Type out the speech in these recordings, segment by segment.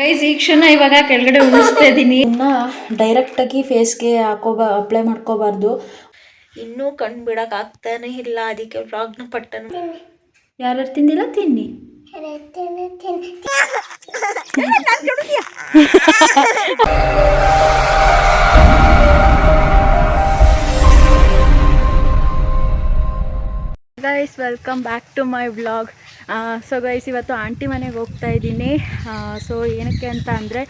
Guys ಈ ಕ್ಷಣ ಇವಾಗ ಕೆಳಗಡೆ ಉಳಿಸ್ತಾ ಇದ್ದೀನಿ. ಡೈರೆಕ್ಟಾಗಿ ಫೇಸ್ಗೆ ಅಪ್ಲೈ ಮಾಡ್ಕೋಬಾರ್ದು. ಇನ್ನೂ ಕಣ್ಣು ಬಿಡಕ್ಕೆ ಆಗ್ತಾನೆ ಇಲ್ಲ, ಅದಕ್ಕೆ ವ್ಲಾಗ್ನ ಪಟ್ಟನು. ಯಾರು ತಿಂದಿಲ್ಲ ತಿನ್ನಿ. Guys welcome back to my vlog. So guys ಇವತ್ತು ಆಂಟಿ ಮನೆಗೆ ಹೋಗ್ತಾ ಇದ್ದೀನಿ. ಸೊ ಏನಕ್ಕೆ ಅಂತ ಅಂದರೆ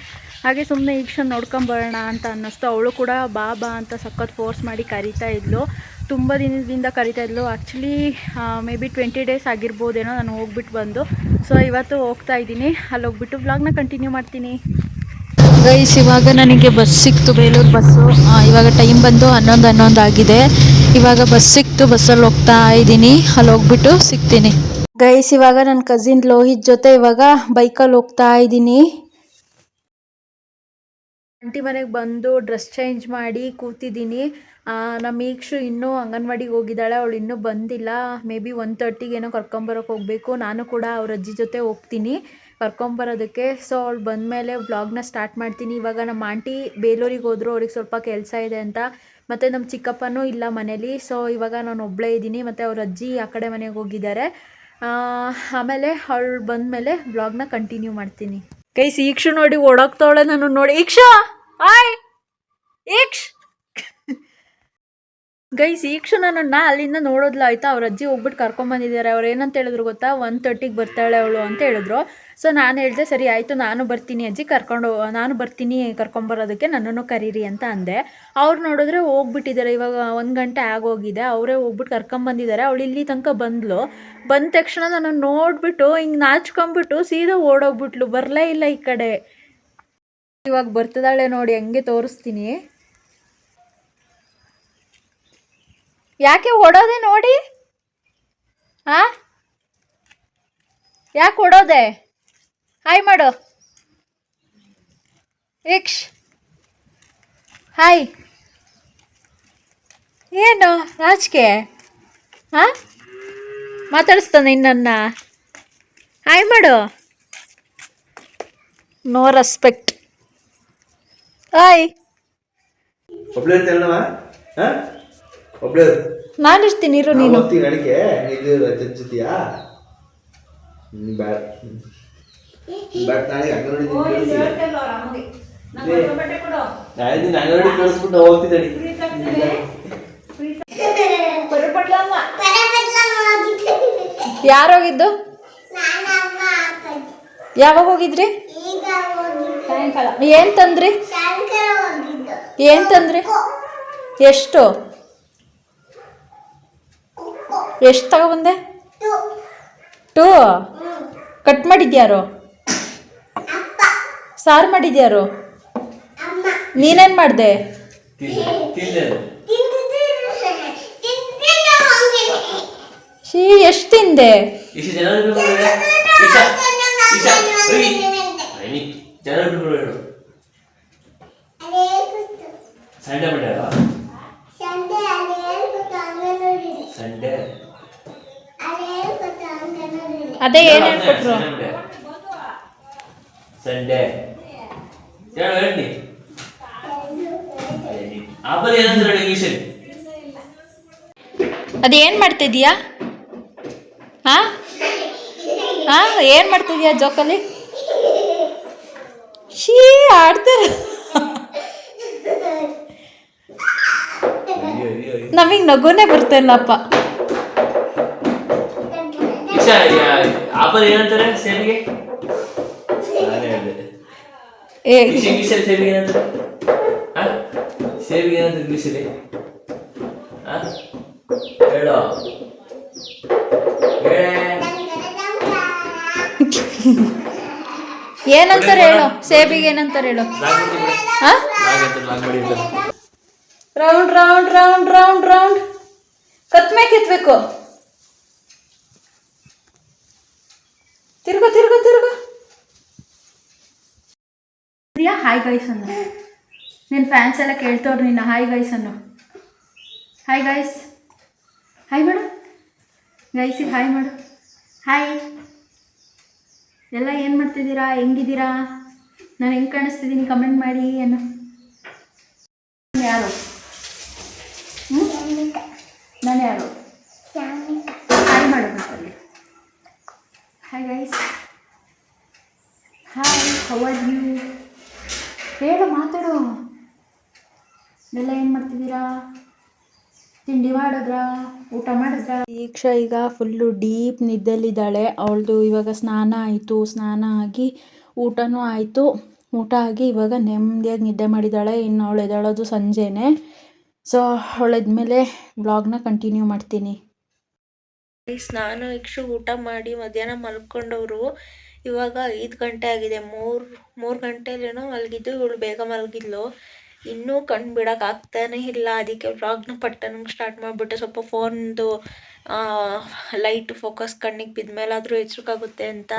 ಹಾಗೆ ಸುಮ್ಮನೆ ಈಕ್ಷ ನೋಡ್ಕೊಂಬರೋಣ ಅಂತ ಅನ್ನಿಸ್ತು. ಅವಳು ಕೂಡ ಬಾ ಅಂತ ಸಖತ್ ಫೋರ್ಸ್ ಮಾಡಿ ಕರಿತಾ ಇದ್ಲು. ತುಂಬ ದಿನದಿಂದ ಕರಿತಾ ಇದ್ಲು. ಆ್ಯಕ್ಚುಲಿ ಮೇ ಬಿ 20 days ಆಗಿರ್ಬೋದೇನೋ ನಾನು ಹೋಗ್ಬಿಟ್ಟು ಬಂದು. ಸೊ ಇವತ್ತು ಹೋಗ್ತಾ ಇದ್ದೀನಿ. ಅಲ್ಲಿ ಹೋಗ್ಬಿಟ್ಟು ವ್ಲಾಗ್ನ ಕಂಟಿನ್ಯೂ ಮಾಡ್ತೀನಿ. ಗೈಸ್ ಇವಾಗ ನನಗೆ ಬಸ್ ಸಿಕ್ತು, ಬೇಲೂರು ಬಸ್ಸು. ಇವಾಗ ಟೈಮ್ ಬಂದು 11 ಆಗಿದೆ. ಇವಾಗ ಬಸ್ ಸಿಕ್ತು, ಬಸ್ಸಲ್ಲಿ ಹೋಗ್ತಾ ಇದ್ದೀನಿ. ಅಲ್ಲಿ ಹೋಗ್ಬಿಟ್ಟು ಸಿಗ್ತೀನಿ. ಗೈಸ್ ಇವಾಗ ನನ್ನ ಕಸಿನ್ ಲೋಹಿತ್ ಜೊತೆ ಇವಾಗ ಬೈಕಲ್ಲಿ ಹೋಗ್ತಾ ಇದ್ದೀನಿ. ಆಂಟಿ ಮನೆಗೆ ಬಂದು ಡ್ರೆಸ್ ಚೇಂಜ್ ಮಾಡಿ ಕೂತಿದ್ದೀನಿ. ನಮ್ಮ ಈಕ್ಷು ಇನ್ನೂ ಅಂಗನವಾಡಿಗೆ ಹೋಗಿದ್ದಾಳೆ, ಅವಳು ಇನ್ನೂ ಬಂದಿಲ್ಲ. ಮೇ ಬಿ 1:30 ಏನೋ ಕರ್ಕೊಂಬರೋಕೆ ಹೋಗಬೇಕು. ನಾನು ಕೂಡ ಅವ್ರ ಅಜ್ಜಿ ಜೊತೆ ಹೋಗ್ತೀನಿ ಕರ್ಕೊಂಬರೋದಕ್ಕೆ. ಸೊ ಅವಳು ಬಂದಮೇಲೆ ವ್ಲಾಗ್ನ ಸ್ಟಾರ್ಟ್ ಮಾಡ್ತೀನಿ. ಇವಾಗ ನಮ್ಮ ಆಂಟಿ ಬೇಲೂರಿಗೆ ಹೋದ್ರು, ಅವ್ರಿಗೆ ಸ್ವಲ್ಪ ಕೆಲಸ ಇದೆ ಅಂತ. ಮತ್ತು ನಮ್ಮ ಚಿಕ್ಕಪ್ಪನೂ ಇಲ್ಲ ಮನೇಲಿ. ಸೊ ಇವಾಗ ನಾನು ಒಬ್ಬಳೇ ಇದ್ದೀನಿ, ಮತ್ತು ಅವ್ರ ಅಜ್ಜಿ ಆ ಕಡೆ ಮನೆಗೆ ಹೋಗಿದ್ದಾರೆ. ಆಮೇಲೆ ಅವಳು ಬಂದಮೇಲೆ ವ್ಲಾಗ್ನ ಕಂಟಿನ್ಯೂ ಮಾಡ್ತೀನಿ. ಗೈಸ್ ಈಕ್ಷು ನೋಡಿ ಓಡೋಗ್ತಾವಳೆ ನಾನು ನೋಡಿ. ಈಕ್ಷಾ ಆಯ್ ಈಕ್ಷ ಗೈಸ್ ಈಕ್ಷು ನನ್ನನ್ನು ಅಲ್ಲಿಂದ ನೋಡೋದ್ಲ ಆಯಿತಾ. ಅವ್ರ ಅಜ್ಜಿ ಹೋಗ್ಬಿಟ್ಟು ಕರ್ಕೊಂಬಂದಿದ್ದಾರೆ. ಅವ್ರು ಏನಂತ ಹೇಳಿದ್ರು ಗೊತ್ತಾ, 1:30 ಬರ್ತಾಳೆ ಅವಳು ಅಂತ ಹೇಳಿದ್ರು. ಸೊ ನಾನು ಹೇಳಿದೆ ಸರಿ ಆಯಿತು ನಾನು ಬರ್ತೀನಿ ಅಜ್ಜಿ, ನಾನು ಬರ್ತೀನಿ ಕರ್ಕೊಂಬರೋದಕ್ಕೆ, ನನ್ನನ್ನು ಕರೀರಿ ಅಂತ ಅಂದೆ. ಅವ್ರು ನೋಡಿದ್ರೆ ಹೋಗ್ಬಿಟ್ಟಿದ್ದಾರೆ. ಇವಾಗ 1 ಗಂಟೆ ಆಗೋಗಿದೆ. ಅವರೇ ಹೋಗ್ಬಿಟ್ಟು ಕರ್ಕೊಂಬಂದಿದ್ದಾರೆ. ಅವಳು ಇಲ್ಲಿ ತನಕ ಬಂದ ತಕ್ಷಣ ನಾನು ನೋಡಿಬಿಟ್ಟು ಹಿಂಗೆ ನಾಚ್ಕೊಂಬಿಟ್ಟು ಸೀದಾ ಓಡೋಗ್ಬಿಟ್ಲು, ಬರಲೇ ಇಲ್ಲ ಈ ಕಡೆ. ಇವಾಗ ಬರ್ತದಾಳೆ ನೋಡಿ, ಹಂಗೆ ತೋರಿಸ್ತೀನಿ. ಯಾಕೆ ಓಡೋದೆ ನೋಡಿ? ಯಾಕೆ ಓಡೋದೆ? ಹಾಯ್ ಮಾಡು ಈಕ್ಷ, ಹಾಯ್. ಏನು ರಾಜ್ಕೆ ಮಾತಾಡಿಸ್ತಾನೆ ನನ್ನ? ಹಾಯ್ ಮಾಡು. No respect. ಹಾಯ್. ನಾನು ಇರ್ತೀನಿ, ಇರು ನೀನು. ಯಾರೋಗಿದ್ದು? ಯಾವಾಗ ಹೋಗಿದ್ರಿ? ಏನ್ ತಂದ್ರಿ? ಏನ್ ತಂದ್ರಿ? ಎಷ್ಟು ತಗೊಬಂದೆ? 2 ಕಟ್ ಮಾಡಿದ್ಯಾರು? ಸಾರು ಮಾಡಿದ್ಯಾರು? ನೀನೇನ್ ಮಾಡ್ದೆ? ಎಷ್ಟು ತಿಂದೆ? ಅದೇ ಏನ್ ಹೇಳ್ಕೊಟ್ರು? ಅದೇನ್ ಮಾಡ್ತಿದೀಯಾ? ಏನ್ ಮಾಡ್ತಿದೀಯಾ ಜೋಕಲ್ಲಿ? ಆಡ್ತಾರ. ನಮಗ್ ನಗುನೇ ಬರ್ತಿಲ್ಲಪ್ಪ. ಏನಂತಾರೆ ಸೇಬಿಗೆ? ಸೇಬಿಗೆ ಏನಂತಾರೆ ಇಂಗ್ಲೀಷಲ್ಲಿ? ಹೇಳೋ ಏನಂತಾರೆ ಹೇಳು. ಸೇಬಿಗೆ ಏನಂತಾರೆ ಹೇಳು. Round round round round round ಕತ್ಮೆ ಕಿತ್ಬೇಕು. ತಿರ್ಗು ತಿರ್ಗು ತಿರ್ಗು. ಹಾಯ್ ಗೈಸ್ ಅನ್ನು. ನಿನ್ನ ಫ್ಯಾನ್ಸ್ ಎಲ್ಲ ಕೇಳ್ತವ್ರು ನಿನ್ನ. ಹಾಯ್ ಗೈಸ್ ಅನ್ನು. Hi guys. ಹಾಯ್ ಮಾಡು ಗೈಸಿಗೆ. ಹಾಯ್ ಮಾಡು. ಹಾಯ್. ಎಲ್ಲ ಏನು ಮಾಡ್ತಿದ್ದೀರಾ? ಹೆಂಗಿದ್ದೀರಾ? ನಾನು ಹೆಂಗೆ ಕಾಣಿಸ್ತಿದ್ದೀನಿ ಕಮೆಂಟ್ ಮಾಡಿ ಏನು. ಯಾರು ನಾನು ಯಾರು ಹಾಯ್ ಮಾಡೋದು. Hi guys, hi, how are you? ಹೇಳು, ಮಾತಾಡು. ಎಲ್ಲ ಏನು ಮಾಡ್ತಿದ್ದೀರಾ? ತಿಂಡಿ ಮಾಡಿದ್ರಾ? ಊಟ ಮಾಡಿದ್ರಾ? ದೀಕ್ಷಾ ಈಗ ಫುಲ್ಲು ಡೀಪ್ ನಿದ್ದೆಲಿದ್ದಾಳೆ. ಅವಳದು ಇವಾಗ ಸ್ನಾನ ಆಯಿತು, ಸ್ನಾನ ಆಗಿ ಊಟನೂ ಆಯಿತು. ಊಟ ಆಗಿ ಇವಾಗ ನೆಮ್ಮದಿಯಾಗಿ ನಿದ್ದೆ ಮಾಡಿದ್ದಾಳೆ. ಇನ್ನು ಅವಳು ಎದ್ದೇಳೋದು ಸಂಜೆನೇ. ಸೊ ಅವಳೆದ್ಮೇಲೆ ಬ್ಲಾಗ್ನ ಕಂಟಿನ್ಯೂ ಮಾಡ್ತೀನಿ. ನಾನು ಇಕ್ಷು ಊಟ ಮಾಡಿ ಮಧ್ಯಾಹ್ನ ಮಲ್ಕೊಂಡವರು. ಇವಾಗ 5 ಗಂಟೆ ಆಗಿದೆ. ಮೂರು ಗಂಟೆಲೇನೋ ಮಲಗಿದ್ದು. ಇವಳು ಬೇಗ ಮಲಗಿದ್ಲು. ಇನ್ನೂ ಕಣ್ಣು ಬಿಡೋಕ್ಕಾಗ್ತಾನೇ ಇಲ್ಲ. ಅದಕ್ಕೆ ವ್ಲಾಗ್ನ ಪಟ್ಟನಂಗೆ ಸ್ಟಾರ್ಟ್ ಮಾಡಿಬಿಟ್ಟೆ. ಸ್ವಲ್ಪ ಫೋನ್ದು ಲೈಟ್ ಫೋಕಸ್ ಕಣ್ಣಿಗೆ ಬಿದ್ದ ಮೇಲಾದರೂ ಎಚ್ಚರಿಕಾಗುತ್ತೆ ಅಂತ.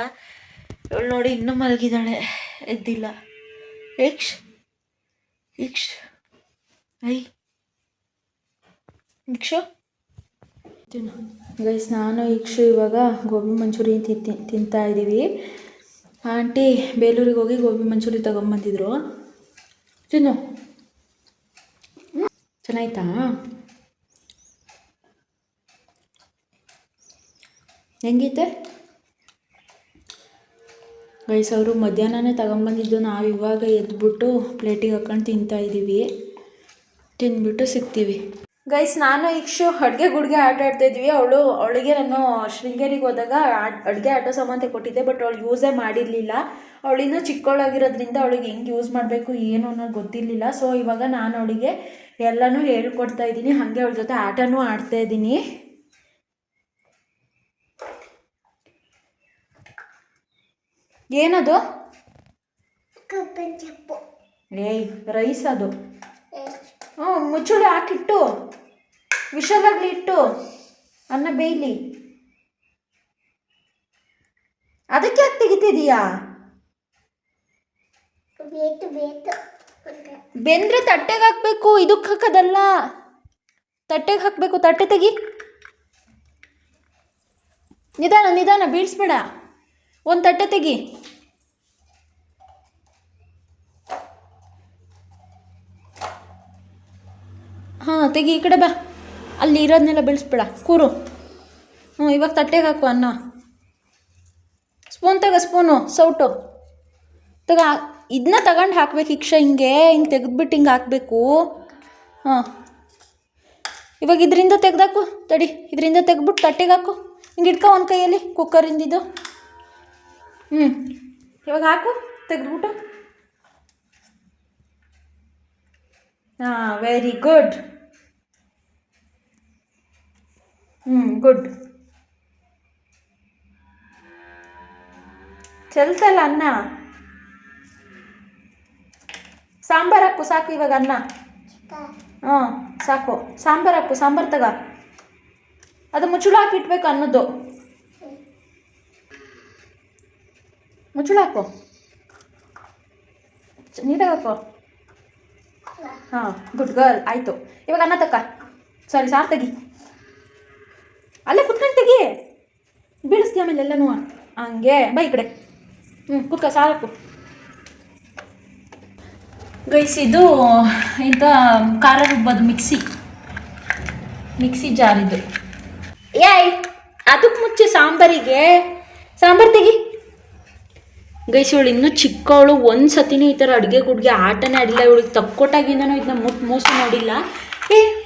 ಇವಳು ನೋಡಿ ಇನ್ನೂ ಮಲಗಿದ್ದಾಳೆ, ಎದ್ದಿಲ್ಲ. ಇಕ್ಷ್ ಐ ಇಕ್ಷು ಗೈಸ್, ನಾನು ಇಕ್ಷು ಇವಾಗ ಗೋಬಿ ಮಂಚೂರಿ ತಿಂತಾ ಇದ್ದೀವಿ. ಆಂಟಿ ಬೇಲೂರಿಗೆ ಹೋಗಿ ಗೋಬಿ ಮಂಚೂರಿ ತೊಗೊಂಬಂದಿದ್ರು. ತಿನ್ನು. ಚೆನ್ನಾಯ್ತಾ? ಹೆಂಗೈತೆ ಗೈಸ್? ಅವರು ಮಧ್ಯಾಹ್ನನೇ ತಗೊಂಬಂದಿದ್ದು. ನಾವು ಇವಾಗ ಎದ್ಬಿಟ್ಟು ಪ್ಲೇಟಿಗೆ ಹಾಕೊಂಡು ತಿಂತಾ ಇದ್ದೀವಿ. ತಿಂದ್ಬಿಟ್ಟು ಸಿಗ್ತೀವಿ. ಗೈಸ್, ನಾನು ಇಕ್ಷು ಅಡುಗೆ ಗುಡ್ಗೆ ಆಟ ಆಡ್ತಾಯಿದ್ವಿ. ಅವಳಿಗೆ ನಾನು ಶೃಂಗೇರಿಗೆ ಹೋದಾಗ ಅಡುಗೆ ಆಟೋ ಸಾಮಾನು ಕೊಟ್ಟಿದ್ದೆ. ಬಟ್ ಅವಳು ಯೂಸೇ ಮಾಡಿರಲಿಲ್ಲ. ಅವಳಿನ್ನೂ ಚಿಕ್ಕವಳಾಗಿರೋದ್ರಿಂದ ಅವಳಿಗೆ ಹೆಂಗೆ ಯೂಸ್ ಮಾಡಬೇಕು ಏನು ಅನ್ನೋದು ಗೊತ್ತಿರಲಿಲ್ಲ. ಸೊ ಇವಾಗ ನಾನು ಅವಳಿಗೆ ಎಲ್ಲನೂ ಹೇಳ್ಕೊಡ್ತಾ ಇದ್ದೀನಿ. ಹಾಗೆ ಅವಳ ಜೊತೆ ಆಟನೂ ಆಡ್ತಾಯಿದ್ದೀನಿ. ಏನದು? ಏಯ್, ರೈಸ್ ಅದು. ಮುಚ್ಚುಳಿ ಹಾಕಿಟ್ಟು ವಿಶಾಲಾಗ್ಲಿ ಇಟ್ಟು ಅನ್ನ ಬೇಯಲಿ. ಅದಕ್ಕೆ ಯಾಕೆ ತೆಗಿತಿದೀಯಾ? ಬೆಂದ್ರೆ ತಟ್ಟೆಗೆ ಹಾಕ್ಬೇಕು, ಇದಕ್ಕೆ ಹಾಕೋದಲ್ಲ. ತಟ್ಟೆಗೆ ಹಾಕಬೇಕು. ತಟ್ಟೆ ತೆಗಿ. ನಿಧಾನ ಬೀಳಿಸ್ಬೇಡ. ಒಂದು ತಟ್ಟೆ ತೆಗಿ. ಹಾಂ, ತೆಗಿ. ಈ ಕಡೆ ಬಾ. ಅಲ್ಲಿ ಇರೋದನ್ನೆಲ್ಲ ಬೀಳಿಸ್ಬೇಡ. ಕೂರು. ಇವಾಗ ತಟ್ಟೆಗೆ ಹಾಕು ಅನ್ನ. ಸ್ಪೂನ್ ಸ್ಪೂನು ಸೌಟು ಇದನ್ನ ತಗೊಂಡು ಹಾಕ್ಬೇಕು. ಹಿಂಗೆ ಹಿಂಗೆ ತೆಗೆದ್ಬಿಟ್ಟು ಹಿಂಗೆ ಹಾಕಬೇಕು. ಹಾಂ, ಇವಾಗ ಇದರಿಂದ ತೆಗ್ದಾಕು. ತಡಿ, ಇದರಿಂದ ತೆಗ್ದ್ಬಿಟ್ಟು ತಟ್ಟೆಗೆ ಹಾಕು. ಹಿಂಗೆ ಇಟ್ಕೊ ಒಂದು ಕೈಯಲ್ಲಿ ಕುಕ್ಕರಿಂದಿದ್ದು. ಇವಾಗ ಹಾಕು ತೆಗೆದ್ಬಿಟ್ಟು. ಹಾಂ, ವೆರಿ ಗುಡ್. ಗುಡ್. ಚೆಲ್ತಲ್ಲ ಅನ್ನ. ಸಾಂಬಾರು ಹಾಕು. ಸಾಕು ಇವಾಗ ಅನ್ನ. ಸಾಕು. ಸಾಂಬಾರು ಹಾಕು. ಸಾಂಬಾರು ತಗ. ಅದು ಮುಚ್ಚಳ ಹಾಕಿಟ್ಬೇಕು ಅನ್ನೋದು. ಮುಚ್ಚಳ ಹಾಕು. ನೀಟಾಗಿ ಹಾಕು. ಹಾಂ, ಗುಡ್ ಗರ್ಲ್. ಆಯಿತು. ಇವಾಗ ಅನ್ನ ತಕ್ಕ. ಸಾರಿ, ಸಾರು ತೆಗಿ. ಅಲ್ಲೇ ಕುತ್ಕೊಂಡು ತೆಗಿ. ಬೀಳಿಸ್ತೀಯ ಆಮೇಲೆ ಎಲ್ಲನೂ. ಹಂಗೆ ಬಾ ಈ ಕಡೆ. ಕುಕ್ಕ ಸಾರು ಹಾಕು. ಗೈಸ್, ಇದು ಇಂಥ ಖಾರ ರುಬ್ಬೋದು ಮಿಕ್ಸಿ ಜಾರ್ ಇದು. ಏಯ್, ಅದಕ್ಕೆ ಮುಂಚೆ ಸಾಂಬಾರಿಗೆ ಸಾಂಬಾರು ತೆಗಿ. ಗೈಸ್, ಇವಳು ಇನ್ನೂ ಚಿಕ್ಕವಳು. ಒಂದು ಸತಿನೂ ಈ ಥರ ಅಡುಗೆ ಗುಡ್ಗೆ ಆಟನೇ ಆಡಿಲ್ಲ. ಇವಳಿಗೆ ತಕ್ಕೊಟ್ಟಾಗಿಂದನೂ ಇದನ್ನ ಮೋಸ ನೋಡಿಲ್ಲ.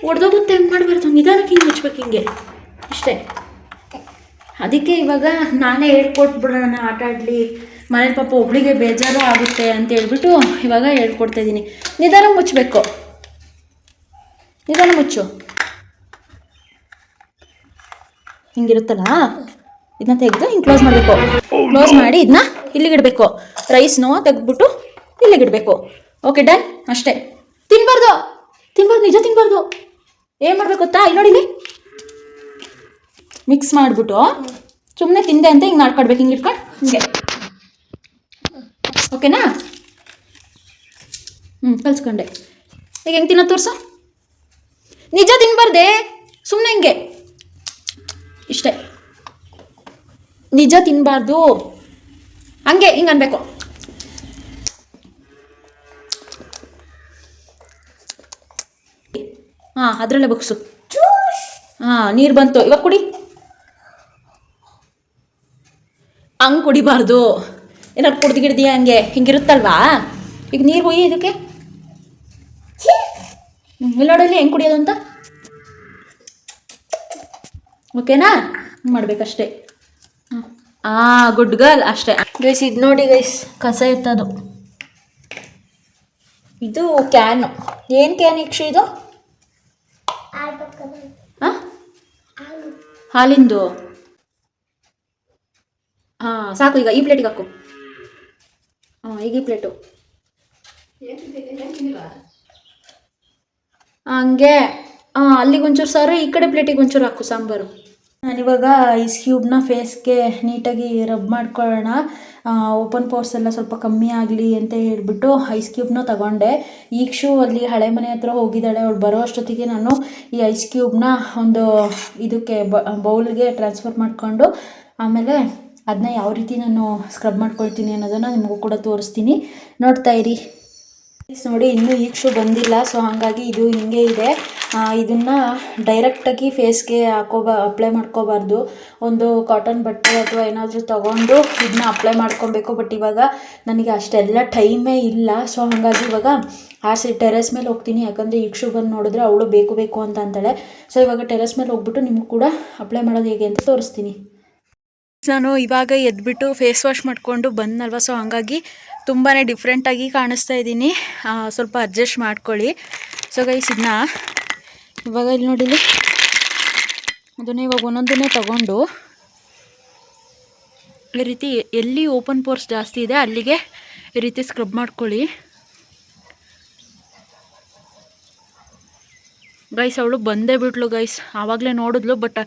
ಒಡೆದೋಗುತ್ತೆ. ಹೆಂಗೆ ಮಾಡಬಾರ್ದು. ನಿಧಾನಕ್ಕೆ ಹಿಂಗೆ ಮುಚ್ಬೇಕು. ಹಿಂಗೆ ಅಷ್ಟೇ. ಅದಕ್ಕೆ ಇವಾಗ ನಾನೇ ಹೇಳ್ಕೊಟ್ಬಿಡೋಣ. ಆಟ ಆಡಲಿ. ಮನೇಲಿ ಪಾಪ ಒಬ್ಳಿಗೆ ಬೇಜಾರು ಆಗುತ್ತೆ ಅಂತ ಹೇಳ್ಬಿಟ್ಟು ಇವಾಗ ಹೇಳ್ಕೊಡ್ತಾಯಿದ್ದೀನಿ. ನಿಧಾನ ಮುಚ್ಚಬೇಕು. ನಿಧಾನ ಮುಚ್ಚು. ಹಿಂಗಿರುತ್ತಲ್ಲ, ಇದನ್ನ ತೆಗೆದು ಹಿಂಗೆ ಕ್ಲೋಸ್ ಮಾಡಬೇಕು. ಕ್ಲೋಸ್ ಮಾಡಿ ಇದನ್ನ ಇಲ್ಲಿಗಿಡಬೇಕು. ರೈಸ್ನೋ ತೆಗೆದ್ಬಿಟ್ಟು ಇಲ್ಲಿಗಿಡಬೇಕು. Okay, done. ಅಷ್ಟೇ. ತಿನ್ಬಾರ್ದು. ನಿಜ ತಿನ್ಬಾರ್ದು. ಏನು ಮಾಡಬೇಕು ಗೊತ್ತಾ? ಇಲ್ಲಿ ನೋಡಿಲಿ. ಮಿಕ್ಸ್ ಮಾಡಿಬಿಟ್ಟು ಸುಮ್ಮನೆ ತಿಂದೆ ಅಂತ ಹಿಂಗೆ ಮಾಡ್ಕೊಡ್ಬೇಕು. ಹಿಂಗೆ ಇಟ್ಕೊಂಡು ಹಿಂಗೆ. ಓಕೆನಾ? ಕಲ್ಸ್ಕೊಂಡೆ. ಈಗ ಹೆಂಗೆ ತಿನ್ನೋದು ತೋರಿಸು. ನಿಜ ತಿನ್ಬಾರ್ದೆ, ಸುಮ್ಮನೆ ಹಿಂಗೆ. ಇಷ್ಟೇ. ನಿಜ ತಿನ್ನಬಾರ್ದು. ಹಂಗೆ ಹಿಂಗೆ ಅನ್ಬೇಕು. ಹಾಂ ಅದರಲ್ಲೇ ಬಗ್ಸು. ಹಾಂ ನೀರು ಬಂತು, ಇವಾಗ ಕುಡಿ. ಹಂಗೆ ಕುಡಿಬಾರ್ದು, ಏನಾದ್ರು ಕುಡ್ದು ಹಂಗೆ ಹಿಂಗಿರುತ್ತಲ್ವಾ. ಈಗ ನೀರು ಹುಯ್ಯಿ ಇದಕ್ಕೆ. ಇಲ್ಲಿ ನೋಡಲ್ಲಿ ಹೆಂಗೆ ಕುಡಿಯೋದು ಅಂತ. ಓಕೆನಾ, ಮಾಡಬೇಕಷ್ಟೇ. ಗುಡ್ ಗರ್ಲ್ ಅಷ್ಟೇ ಗೈಸ್. ಇದು ನೋಡಿ ಗೈಸ್, ಕಸ ಎತ್ತದು. ಇದು ಕ್ಯಾನು. ಏನು ಕ್ಯಾನ್ ಇಕ್ಷು ಇದು? ಹಾಂ, ಹಾಲಿಂದು. ಹಾಂ ಸಾಕು, ಈಗ ಈ ಪ್ಲೇಟಿಗೆ ಹಾಕು. ಹಾಂ ಈಗ ಈ ಪ್ಲೇಟು ಹಂಗೆ. ಹಾಂ ಅಲ್ಲಿಗೆ ಒಂಚೂರು ಸಾರು, ಈ ಕಡೆ ಪ್ಲೇಟಿಗೆ ಒಂಚೂರು ಹಾಕು ಸಾಂಬಾರು. ನಾನಿವಾಗ ಐಸ್ ಕ್ಯೂಬ್ನ ಫೇಸ್ಗೆ ನೀಟಾಗಿ ರಬ್ ಮಾಡ್ಕೊಳ್ಳೋಣ. ಓಪನ್ ಪೋರ್ಸ್ ಎಲ್ಲ ಸ್ವಲ್ಪ ಕಮ್ಮಿ ಆಗಲಿ ಅಂತ ಹೇಳ್ಬಿಟ್ಟು ಐಸ್ ಕ್ಯೂಬ್ನ ತಗೊಂಡೆ. ಈಕ್ಷು ಅಲ್ಲಿ ಹಳೆ ಮನೆ ಹತ್ರ ಹೋಗಿದ್ದಾಳೆ. ಅವಳು ಬರೋ ಅಷ್ಟೊತ್ತಿಗೆ ನಾನು ಈ ಐಸ್ ಕ್ಯೂಬ್ನ ಒಂದು ಇದಕ್ಕೆ ಬೌಲ್ಗೆ ಟ್ರಾನ್ಸ್ಫರ್ ಮಾಡಿಕೊಂಡು ಆಮೇಲೆ ಅದನ್ನ ಯಾವ ರೀತಿ ನಾನು ಸ್ಕ್ರಬ್ ಮಾಡ್ಕೊಳ್ತೀನಿ ಅನ್ನೋದನ್ನು ನಿಮಗೂ ಕೂಡ ತೋರಿಸ್ತೀನಿ, ನೋಡ್ತಾ ಇರಿ. ನೋಡಿ ಇನ್ನೂ ಈಕ್ಷು ಬಂದಿಲ್ಲ, ಸೊ ಹಾಗಾಗಿ ಇದು ಹಿಂಗೆ ಇದೆ. ಇದನ್ನು ಡೈರೆಕ್ಟಾಗಿ ಫೇಸ್ಗೆ ಅಪ್ಲೈ ಮಾಡ್ಕೋಬಾರ್ದು. ಒಂದು ಕಾಟನ್ ಬಟ್ಟೆ ಅಥವಾ ಏನಾದರೂ ತೊಗೊಂಡು ಇದನ್ನ ಅಪ್ಲೈ ಮಾಡ್ಕೊಬೇಕು. ಬಟ್ ಇವಾಗ ನನಗೆ ಅಷ್ಟೆಲ್ಲ ಟೈಮೇ ಇಲ್ಲ, ಸೊ ಹಾಗಾಗಿ ಇವಾಗ ಟೆರೆಸ್ ಮೇಲೆ ಹೋಗ್ತೀನಿ. ಯಾಕಂದರೆ ಈಕ್ಷು ಬಂದು ನೋಡಿದ್ರೆ ಅವಳು ಬೇಕು ಅಂತ ಅಂತಾಳೆ. ಸೊ ಇವಾಗ ಟೆರೆಸ್ ಮೇಲೆ ಹೋಗ್ಬಿಟ್ಟು ನಿಮಗೂ ಕೂಡ ಅಪ್ಲೈ ಮಾಡೋದು ಹೇಗೆ ಅಂತ ತೋರಿಸ್ತೀನಿ. ನಾನು ಇವಾಗ ಎದ್ಬಿಟ್ಟು ಫೇಸ್ ವಾಶ್ ಮಾಡಿಕೊಂಡು ಬಂದಲ್ವ, ಸೊ ಹಾಗಾಗಿ ತುಂಬಾ ಡಿಫ್ರೆಂಟಾಗಿ ಕಾಣಿಸ್ತಾ ಇದ್ದೀನಿ. ಸ್ವಲ್ಪ ಅಡ್ಜಸ್ಟ್ ಮಾಡ್ಕೊಳ್ಳಿ. ಸೊ ಗೈಸ್ ಇದನ್ನ ಇವಾಗ ಇಲ್ಲಿ ನೋಡಿಲಿ, ಅದನ್ನೇ ಇವಾಗ ಒಂದೊಂದನ್ನೇ ತಗೊಂಡು ಈ ರೀತಿ ಎಲ್ಲಿ ಓಪನ್ ಪೋರ್ಸ್ ಜಾಸ್ತಿ ಇದೆ ಅಲ್ಲಿಗೆ ಈ ರೀತಿ ಸ್ಕ್ರಬ್ ಮಾಡ್ಕೊಳ್ಳಿ. ಗೈಸ್ ಅವಳು ಬಂದೇ ಬಿಟ್ಲು ಗೈಸ್, ಆವಾಗಲೇ ನೋಡಿದ್ಲು. ಬಟ್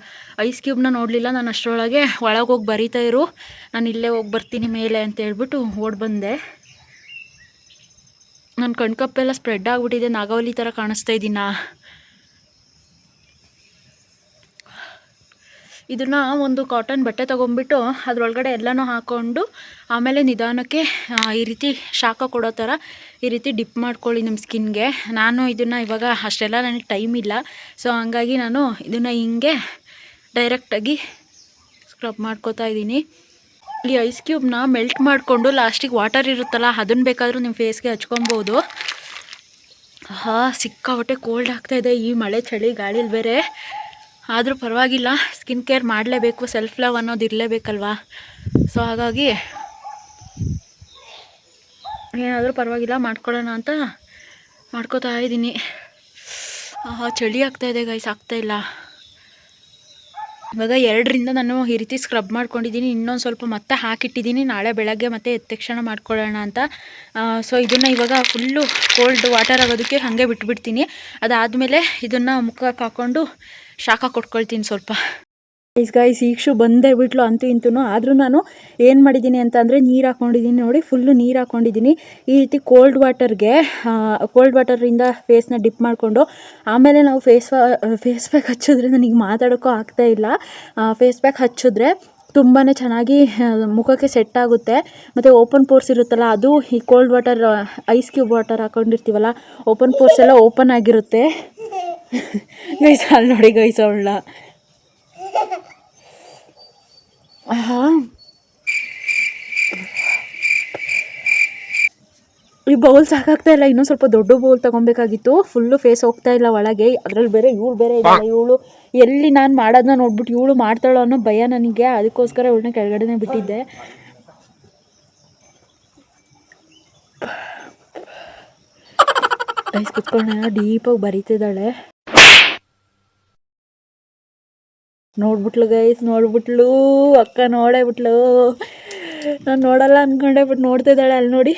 ಐಸ್ ಕ್ಯೂಬ್ನ ನೋಡಲಿಲ್ಲ ನಾನು. ಅಷ್ಟರೊಳಗೆ ಒಳಗೆ ಹೋಗಿ ಬರೀತಾ ಇರು, ನಾನು ಇಲ್ಲೇ ಹೋಗಿ ಬರ್ತೀನಿ ಮೇಲೆ ಅಂತ ಹೇಳ್ಬಿಟ್ಟು ಓಡಿ ಬಂದೆ. ನನ್ನ ಕಣ್ಕಪ್ಪೆಲ್ಲ ಸ್ಪ್ರೆಡ್ ಆಗಿಬಿಟ್ಟಿದೆ, ನಾಗವಲ್ಲಿ ಥರ ಕಾಣಿಸ್ತಾ ಇದ್ದೀನಾ. ಇದನ್ನು ಒಂದು ಕಾಟನ್ ಬಟ್ಟೆ ತೊಗೊಂಬಿಟ್ಟು ಅದರೊಳಗಡೆ ಎಲ್ಲನೂ ಹಾಕ್ಕೊಂಡು ಆಮೇಲೆ ನಿಧಾನಕ್ಕೆ ಈ ರೀತಿ ಶಾಖ ಕೊಡೋ ಥರ ಈ ರೀತಿ ಡಿಪ್ ಮಾಡ್ಕೊಳ್ಳಿ ನಿಮ್ಮ ಸ್ಕಿನ್ಗೆ. ನಾನು ಇದನ್ನು ಇವಾಗ ಅಷ್ಟೆಲ್ಲ ನನಗೆ ಟೈಮ್ ಇಲ್ಲ, ಸೊ ಹಂಗಾಗಿ ನಾನು ಇದನ್ನು ಹಿಂಗೆ ಡೈರೆಕ್ಟಾಗಿ ಸ್ಕ್ರಬ್ ಮಾಡ್ಕೋತಾ ಇದ್ದೀನಿ. ಈ ಐಸ್ ಕ್ಯೂಬ್ನ ಮೆಲ್ಟ್ ಮಾಡಿಕೊಂಡು ಲಾಸ್ಟಿಗೆ ವಾಟರ್ ಇರುತ್ತಲ್ಲ ಅದನ್ನು ಬೇಕಾದರೂ ನಿಮ್ಮ ಫೇಸ್ಗೆ ಹಚ್ಕೊಬೋದು. ಸಿಕ್ಕಾಪಟ್ಟೆ ಕೋಲ್ಡ್ ಆಗ್ತಾಯಿದೆ ಈ ಮಳೆ ಚಳಿ ಗಾಳಿಲಿ ಬೇರೆ. ಆದರೂ ಪರವಾಗಿಲ್ಲ, ಸ್ಕಿನ್ ಕೇರ್ ಮಾಡಲೇಬೇಕು, ಸೆಲ್ಫ್ ಲವ್ ಅನ್ನೋದು ಇರಲೇಬೇಕಲ್ವಾ. ಸೊ ಹಾಗಾಗಿ ಏನಾದರೂ ಪರವಾಗಿಲ್ಲ ಮಾಡ್ಕೊಳ್ಳೋಣ ಅಂತ ಮಾಡ್ಕೋತಾ ಇದ್ದೀನಿ. ಚಳಿ ಆಗ್ತಾಯಿದೆ ಗೈಸ್, ಆಗ್ತಾಯಿಲ್ಲ. ಇವಾಗ 2ರಿಂದ ನಾನು ಈ ರೀತಿ ಸ್ಕ್ರಬ್ ಮಾಡ್ಕೊಂಡಿದ್ದೀನಿ. ಇನ್ನೊಂದು ಸ್ವಲ್ಪ ಮತ್ತೆ ಹಾಕಿಟ್ಟಿದ್ದೀನಿ, ನಾಳೆ ಬೆಳಗ್ಗೆ ಮತ್ತೆ ಎದ್ದ ತಕ್ಷಣ ಮಾಡ್ಕೊಳ್ಳೋಣ ಅಂತ. ಸೊ ಇದನ್ನು ಇವಾಗ ಫುಲ್ಲು ಕೋಲ್ಡ್ ವಾಟರ್ ಆಗೋದಕ್ಕೆ ಹಾಗೆ ಬಿಟ್ಬಿಡ್ತೀನಿ. ಅದಾದಮೇಲೆ ಇದನ್ನು ಮುಖಕ್ಕೆ ಹಾಕ್ಕೊಂಡು ಶಾಖ ಕೊಟ್ಕೊಳ್ತೀನಿ ಸ್ವಲ್ಪ. ಗೈಸ್ ಈಕ್ಷು ಬಂದೇ ಬಿಟ್ಲು ಅಂತೂ ಇಂತೂ. ಆದರೂ ನಾನು ಏನು ಮಾಡಿದ್ದೀನಿ ಅಂತ ಅಂದರೆ ನೀರು ಹಾಕ್ಕೊಂಡಿದ್ದೀನಿ ನೋಡಿ, ಫುಲ್ಲು ನೀರು ಹಾಕ್ಕೊಂಡಿದ್ದೀನಿ. ಈ ರೀತಿ ಕೋಲ್ಡ್ ವಾಟರಿಂದ ಫೇಸ್ನ ಡಿಪ್ ಮಾಡಿಕೊಂಡು ಆಮೇಲೆ ನಾವು ಫೇಸ್ ಪ್ಯಾಕ್ ಹಚ್ಚಿದ್ರೆ ನನಗೆ ಮಾತಾಡೋಕ್ಕೂ ಆಗ್ತಾಯಿಲ್ಲ. ಫೇಸ್ ಪ್ಯಾಕ್ ಹಚ್ಚಿದ್ರೆ ತುಂಬಾ ಚೆನ್ನಾಗಿ ಮುಖಕ್ಕೆ ಸೆಟ್ ಆಗುತ್ತೆ. ಮತ್ತು ಓಪನ್ ಪೋರ್ಸ್ ಇರುತ್ತಲ್ಲ, ಅದು ಈ cold water ice cube water ಹಾಕ್ಕೊಂಡಿರ್ತೀವಲ್ಲ, ಓಪನ್ ಪೋರ್ಸ್ ಎಲ್ಲ ಓಪನ್ ಆಗಿರುತ್ತೆ. ಗೈಸ್ ಅಲ್ಲಿ ನೋಡಿ ಗೈಸ್ ಅವಳ ಈ ಬೌಲ್ ಸಾಕಾಗ್ತಾ ಇಲ್ಲ, ಇನ್ನೂ ಸ್ವಲ್ಪ ದೊಡ್ಡ ಬೌಲ್ ತೊಗೊಬೇಕಾಗಿತ್ತು. ಫುಲ್ಲು ಫೇಸ್ ಹೋಗ್ತಾ ಇಲ್ಲ ಒಳಗೆ. ಅದರಲ್ಲಿ ಬೇರೆ ಇವಳು ಬೇರೆ ಇದ್ದಾಳೆ. ಇವಳು ಎಲ್ಲಿ ನಾನು ಮಾಡೋದನ್ನ ನೋಡ್ಬಿಟ್ಟು ಇವಳು ಮಾಡ್ತಾಳೋ ಅನ್ನೋ ಭಯ ನನಗೆ, ಅದಕ್ಕೋಸ್ಕರ ಇವಳನ್ನ ಕೆಳಗಡೆನೇ ಬಿಟ್ಟಿದ್ದೆ. ಗೈಸ್ ಕುತ್ಕೊಂಡು ಡೀಪಾಗಿ ಬರೀತಿದ್ದಾಳೆ. ನೋಡ್ಬಿಟ್ಲು ಗೈಸ್, ನೋಡ್ಬಿಟ್ಲು ಅಕ್ಕ, ನೋಡೇ ಬಿಟ್ಲು. ನಾನು ನೋಡಲ್ಲ ಅಂದ್ಕೊಂಡೆ, ಬಟ್ ನೋಡ್ತಾ ಇದ್ದಾಳೆ. ಅಲ್ಲಿ ನೋಡಿ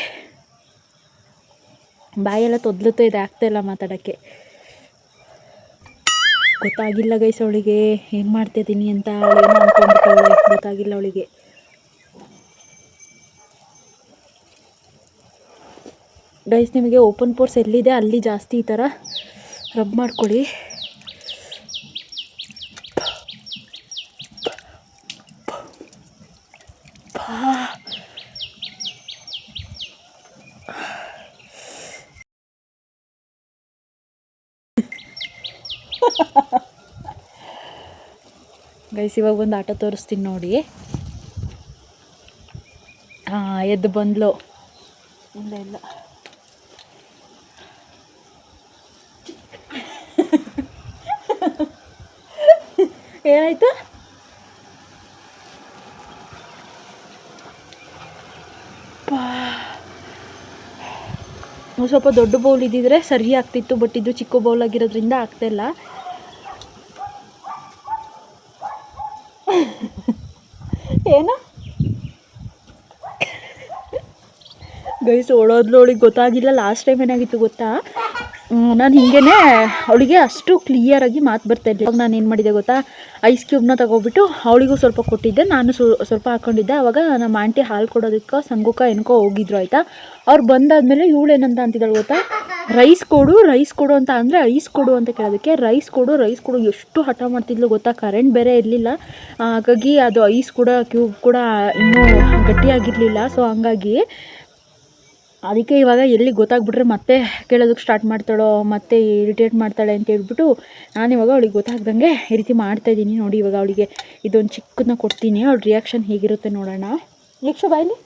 ಬಾಯೆಲ್ಲ ತೊದ್ಲುತ್ತಾ ಇದೆ, ಆಗ್ತಾಯಿಲ್ಲ ಮಾತಾಡೋಕ್ಕೆ. ಗೊತ್ತಾಗಿಲ್ಲ ಗೈಸ್ ಅವಳಿಗೆ ಏನು ಮಾಡ್ತಾಯಿದ್ದೀನಿ ಅಂತ. ಅವಳೇನೋ ಅಂದ್ಕೊಂಡ್ಬಿಟ್ಟವಳೆ, ಗೊತ್ತಾಗಿಲ್ಲ ಅವಳಿಗೆ. ಗೈಸ್ ನಿಮಗೆ ಓಪನ್ ಪೋರ್ಸ್ ಎಲ್ಲಿದೆ ಅಲ್ಲಿ ಜಾಸ್ತಿ ಈ ಥರ ರಬ್ ಮಾಡ್ಕೊಳ್ಳಿ. ಗೈಸ್ ಇವಾಗ ಒಂದು ಆಟ ತೋರಿಸ್ತೀನಿ ನೋಡಿ. ಎದ್ದು ಬಂದ್ಲು. ಇಲ್ಲ ಇಲ್ಲ ಏನಾಯ್ತು? ಸ್ವಲ್ಪ ದೊಡ್ಡ ಬೌಲ್ ಇದ್ದಿದ್ರೆ ಸರಿ ಆಗ್ತಿತ್ತು, ಬಟ್ ಇದು ಚಿಕ್ಕ ಬೌಲ್ ಆಗಿರೋದ್ರಿಂದ ಆಗ್ತಾಯಿಲ್ಲ. ಏನು ಗೈಸ್ ಓಡೋದ್ಲು. ಅವಳಿಗೆ ಗೊತ್ತಾಗಿಲ್ಲ. ಲಾಸ್ಟ್ ಟೈಮ್ ಏನಾಗಿತ್ತು ಗೊತ್ತಾ, ನಾನು ಹಿಂಗೇ ಅವಳಿಗೆ ಅಷ್ಟು ಕ್ಲಿಯರಾಗಿ ಮಾತು ಬರ್ತಾಯಿಲ್ಲ. ಇವಾಗ ನಾನು ಏನು ಮಾಡಿದೆ ಗೊತ್ತಾ, ಐಸ್ ಕ್ಯೂಬ್ನ ತಗೊಬಿಟ್ಟು ಅವಳಿಗೂ ಸ್ವಲ್ಪ ಕೊಟ್ಟಿದ್ದೆ, ನಾನು ಸ್ವಲ್ಪ ಹಾಕ್ಕೊಂಡಿದ್ದೆ. ಆವಾಗ ನಮ್ಮ ಆಂಟಿ ಹಾಲು ಕೊಡೋದಕ್ಕೆ ಸಂಗುಕ ಎನ್ಕೋ ಹೋಗಿದ್ರು ಆಯಿತಾ. ಅವ್ರು ಬಂದಾದಮೇಲೆ ಇವಳೇನಂತ ಅಂತಿದ್ದಾಳೆ ಗೊತ್ತಾ, ರೈಸ್ ಕೊಡು ಅಂತ ಅಂದರೆ ಐಸ್ ಕೊಡು ಅಂತ ಕೇಳೋದಕ್ಕೆ ರೈಸ್ ಕೊಡು ಎಷ್ಟು ಹಠ ಮಾಡ್ತಿದ್ಲು ಗೊತ್ತಾ. ಕರೆಂಟ್ ಬೇರೆ ಇರಲಿಲ್ಲ, ಹಾಗಾಗಿ ಅದು ಐಸ್ ಕೂಡ ಕ್ಯೂಬ್ ಕೂಡ ಇನ್ನೂ ಗಟ್ಟಿಯಾಗಿರಲಿಲ್ಲ. ಸೊ ಹಂಗಾಗಿ ಅದಕ್ಕೆ ಇವಾಗ ಎಲ್ಲಿ ಗೊತ್ತಾಗ್ಬಿಟ್ರೆ ಮತ್ತೆ ಕೇಳೋದಕ್ಕೆ ಸ್ಟಾರ್ಟ್ ಮಾಡ್ತಾಳೋ, ಮತ್ತೆ ಇರಿಟೇಟ್ ಮಾಡ್ತಾಳೆ ಅಂತ ಹೇಳ್ಬಿಟ್ಟು ನಾನಿವಾಗ ಅವಳಿಗೆ ಗೊತ್ತಾಗ್ದಂಗೆ ಈ ರೀತಿ ಮಾಡ್ತಾಯಿದ್ದೀನಿ ನೋಡಿ. ಇವಾಗ ಅವಳಿಗೆ ಇದೊಂದು ಚಿಕ್ಕದನ್ನ ಕೊಡ್ತೀನಿ, ಅವಳ ರಿಯಾಕ್ಷನ್ ಹೇಗಿರುತ್ತೆ ನೋಡೋಣ. ಯಕ್ಷು ಬಾಯ್ಲಿ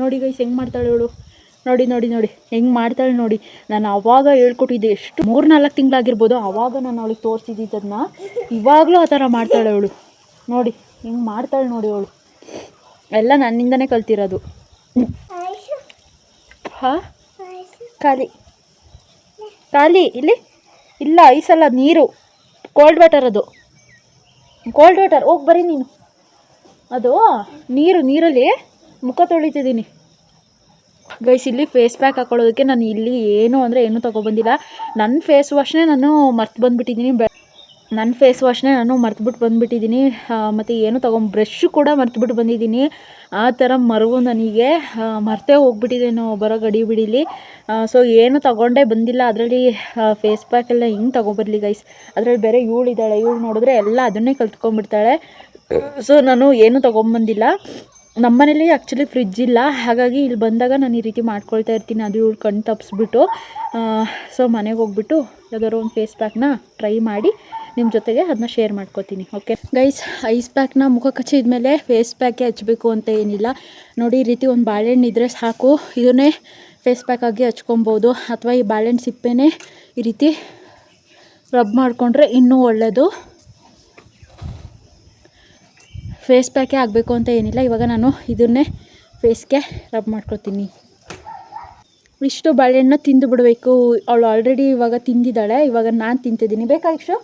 ನೋಡಿ ಗೈಸ್ ಹೆಂಗೆ ಮಾಡ್ತಾಳೆ ಇವಳು. ನೋಡಿ ಹೆಂಗೆ ಮಾಡ್ತಾಳೆ ನೋಡಿ. ನಾನು ಆವಾಗ ಹೇಳ್ಕೊಟ್ಟಿದ್ದೆ, ಎಷ್ಟು 3-4 ತಿಂಗಳಾಗಿರ್ಬೋದು, ಆವಾಗ ನಾನು ಅವಳಿಗೆ ತೋರಿಸಿದ್ದನ್ನ ಇವಾಗಲೂ ಆ ಥರ ಮಾಡ್ತಾಳೆ ಅವಳು. ನೋಡಿ ಹೆಂಗೆ ಮಾಡ್ತಾಳೆ ನೋಡಿ ಅವಳು. ಎಲ್ಲ ನನ್ನಿಂದನೇ ಕಲ್ತಿರೋದು. ಹಾಂ ಖಾಲಿ ಇಲ್ಲಿ ಇಲ್ಲ, ಐಸಲ್ಲ, ನೀರು, ಕೋಲ್ಡ್ ವಾಟರ್. ಅದು ಕೋಲ್ಡ್ ವಾಟರ್. ಹೋಗಿ ಬರೀ ನೀನು. ಅದು ನೀರಲ್ಲಿ ಮುಖ ತೊಳಿತಿದ್ದೀನಿ ಗೈಸ್. ಇಲ್ಲಿ ಫೇಸ್ ಪ್ಯಾಕ್ ಹಾಕೊಳ್ಳೋದಕ್ಕೆ ನಾನು ಇಲ್ಲಿ ಏನು ತೊಗೊಬಂದಿಲ್ಲ. ನನ್ನ ಫೇಸ್ ವಾಶ್ನೇ ನಾನು ಮರ್ತು ಬಂದುಬಿಟ್ಟಿದ್ದೀನಿ. ಮತ್ತು ಏನು ಬ್ರಷ್ ಕೂಡ ಮರ್ತುಬಿಟ್ಟು ಬಂದಿದ್ದೀನಿ. ಆ ಥರ ಮರವು ನನಗೆ ಮರ್ತೇ ಹೋಗ್ಬಿಟ್ಟಿದ್ದೇನೋ ಬರೋ ಗಡಿ ಬಿಡಿಲಿ. ಸೊ ಏನು ತೊಗೊಂಡೇ ಬಂದಿಲ್ಲ. ಅದರಲ್ಲಿ ಫೇಸ್ ಪ್ಯಾಕೆಲ್ಲ ಹಿಂಗೆ ತೊಗೊಬರ್ಲಿ ಗೈಸ್. ಅದರಲ್ಲಿ ಬೇರೆ ಇವಳಿದ್ದಾಳೆ, ಇವಳು ನೋಡಿದ್ರೆ ಎಲ್ಲ ಅದನ್ನೇ ಕಲ್ತ್ಕೊಂಡ್ಬಿಡ್ತಾಳೆ. ಸೊ ನಾನು ಏನು ತೊಗೊಂಬಂದಿಲ್ಲ. ನಮ್ಮನೇಲಿ ಆ್ಯಕ್ಚುಲಿ ಫ್ರಿಜ್ ಇಲ್ಲ, ಹಾಗಾಗಿ ಇಲ್ಲಿ ಬಂದಾಗ ನಾನು ಈ ರೀತಿ ಮಾಡ್ಕೊಳ್ತಾ ಇರ್ತೀನಿ. ಅದು ಇವಳು ಕಣ್ಣು ತಪ್ಪಿಸ್ಬಿಟ್ಟು. ಸೊ ಮನೆಗೆ ಹೋಗ್ಬಿಟ್ಟು ಯಾವ್ದಾದ್ರು ಒಂದು ಫೇಸ್ ಪ್ಯಾಕ್ನ ಟ್ರೈ ಮಾಡಿ ನಿಮ್ಮ ಜೊತೆಗೆ ಅದನ್ನ ಶೇರ್ ಮಾಡ್ಕೋತೀನಿ. ಓಕೆ ಗೈಸ್, ಐಸ್ ಪ್ಯಾಕ್ನ ಮುಖಕ್ಕೆ ಹಚ್ಚಿದ ಮೇಲೆ ಫೇಸ್ ಪ್ಯಾಕೆ ಹಚ್ಚಬೇಕು ಅಂತ ಏನಿಲ್ಲ ನೋಡಿ. ಈ ರೀತಿ ಒಂದು ಬಾಳೆಹಣ್ಣು ಇದ್ದರೆ ಸಾಕು, ಇದನ್ನೇ ಫೇಸ್ ಪ್ಯಾಕ್ ಆಗಿ ಹಚ್ಕೊಬೋದು. ಅಥವಾ ಈ ಬಾಳೆಹಣ್ಣು ಸಿಪ್ಪೆನೇ ಈ ರೀತಿ ರಬ್ ಮಾಡಿಕೊಂಡ್ರೆ ಇನ್ನೂ ಒಳ್ಳೆಯದು. ಫೇಸ್ ಪ್ಯಾಕೇ ಆಗಬೇಕು ಅಂತ ಏನಿಲ್ಲ. ಇವಾಗ ನಾನು ಇದನ್ನೇ ಫೇಸ್ಗೆ ರಬ್ ಮಾಡ್ಕೊತೀನಿ. ಇಷ್ಟು ಬಾಳೆಹಣ್ಣು ತಿಂದು ಬಿಡಬೇಕು. ಅವಳು ಆಲ್ರೆಡಿ ಇವಾಗ ತಿಂದಿದ್ದಾಳೆ, ಇವಾಗ ನಾನು ತಿಂತಿದ್ದೀನಿ. ಬೇಕಾ ಇಷ್ಟು?